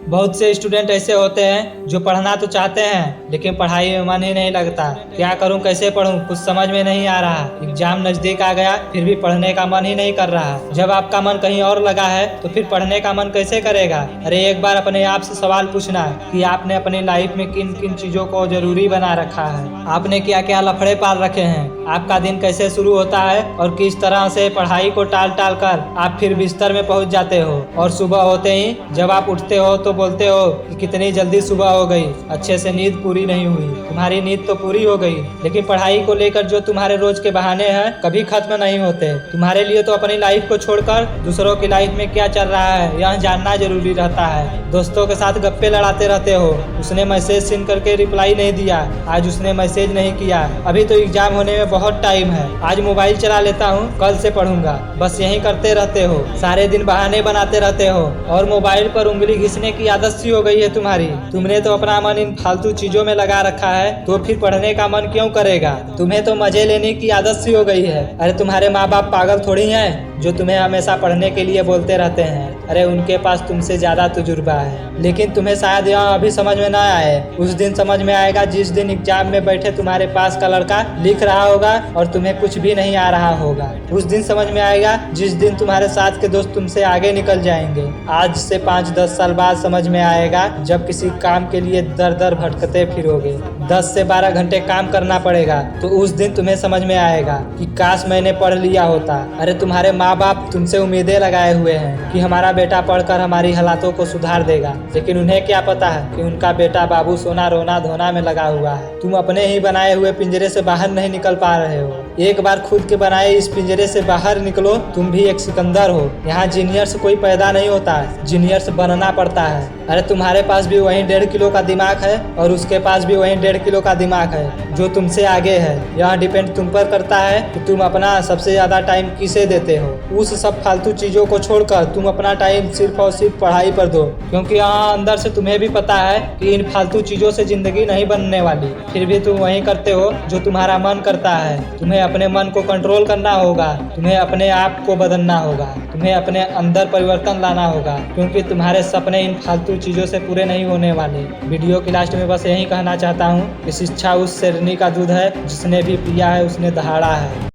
बहुत से स्टूडेंट ऐसे होते हैं जो पढ़ना तो चाहते हैं लेकिन पढ़ाई में मन ही नहीं लगता। क्या करूं, कैसे पढूं, कुछ समझ में नहीं आ रहा। एग्जाम नजदीक आ गया फिर भी पढ़ने का मन ही नहीं कर रहा। जब आपका मन कहीं और लगा है तो फिर पढ़ने का मन कैसे करेगा। अरे एक बार अपने आप से सवाल पूछना कि आपने अपनी लाइफ में किन किन चीजों को जरूरी बना रखा है। आपने क्या क्या लफड़े पाल रखे हैं। आपका दिन कैसे शुरू होता है और किस तरह से पढ़ाई को टाल टाल कर आप फिर बिस्तर में पहुंच जाते हो। और सुबह होते ही जब आप उठते हो तो बोलते हो कि कितनी जल्दी सुबह हो गई, अच्छे से नींद पूरी नहीं हुई। तुम्हारी नींद तो पूरी हो गई लेकिन पढ़ाई को लेकर जो तुम्हारे रोज के बहाने हैं कभी खत्म नहीं होते। तुम्हारे लिए तो अपनी लाइफ को छोड़कर दूसरों की लाइफ में क्या चल रहा है यह जानना जरूरी रहता है। दोस्तों के साथ गप्पे लड़ाते रहते हो, उसने मैसेज सीन करके रिप्लाई नहीं दिया, आज उसने मैसेज नहीं किया, अभी तो एग्जाम होने में बहुत टाइम है, आज मोबाइल चला लेता हूँ कल से पढ़ूंगा। बस यही करते रहते हो, सारे दिन बहाने बनाते रहते हो और मोबाइल पर उंगली घिसने की आदत सी हो गई है तुम्हारी। तुमने तो अपना मन इन फालतू चीजों में लगा रखा है तो फिर पढ़ने का मन क्यों करेगा। तुम्हें तो मजे लेने की आदत सी हो गई है। अरे तुम्हारे माँ बाप पागल थोड़ी हैं जो तुम्हें हमेशा पढ़ने के लिए बोलते रहते हैं। अरे उनके पास तुमसे ज्यादा तजुर्बा है लेकिन तुम्हें शायद यह अभी समझ में ना आए। उस दिन समझ में आएगा जिस दिन एग्जाम में बैठे तुम्हारे पास का लड़का लिख रहा होगा और तुम्हें कुछ भी नहीं आ रहा होगा। उस दिन समझ में आएगा जिस दिन तुम्हारे साथ के दोस्त तुमसे आगे निकल जाएंगे। आज से 5-10 साल बाद समझ में आएगा जब किसी काम के लिए दर दर भटकते फिरोगे, 10 से 12 घंटे काम करना पड़ेगा तो उस दिन तुम्हें समझ में आएगा कि काश मैंने पढ़ लिया होता। अरे तुम्हारे माँ बाप तुमसे उम्मीदें लगाए हुए हैं कि हमारा बेटा पढ़कर हमारी हालातों को सुधार देगा, लेकिन उन्हें क्या पता है कि उनका बेटा बाबू सोना रोना धोना में लगा हुआ है। तुम अपने ही बनाए हुए पिंजरे से बाहर नहीं निकल पा रहे हो। एक बार खुद के बनाए इस पिंजरे से बाहर निकलो, तुम भी एक सिकंदर हो। यहाँ जीनियर्स कोई पैदा नहीं होता है, जीनियर्स बनना पड़ता है। अरे तुम्हारे पास भी वही 1.5 किलो का दिमाग है और उसके पास भी वही 1.5 किलो का दिमाग है जो तुमसे आगे है। यहाँ डिपेंड तुम पर करता है कि तुम अपना सबसे ज्यादा टाइम किसे देते हो। उस सब फालतू चीजों को छोड़कर तुम अपना टाइम सिर्फ और सिर्फ पढ़ाई पर दो, क्योंकि यहाँ अंदर से तुम्हें भी पता है कि इन फालतू चीजों से जिंदगी नहीं बनने वाली। फिर भी तुम वही करते हो जो तुम्हारा मन करता है। तुम्हें अपने मन को कंट्रोल करना होगा, तुम्हें अपने आप को बदलना होगा, तुम्हें अपने अंदर परिवर्तन लाना होगा, क्योंकि तुम्हारे सपने इन फालतू चीजों से पूरे नहीं होने वाले। वीडियो की लास्ट में बस यही कहना चाहता हूँ कि शिक्षा उस शेरनी का दूध है जिसने भी पिया है उसने दहाड़ा है।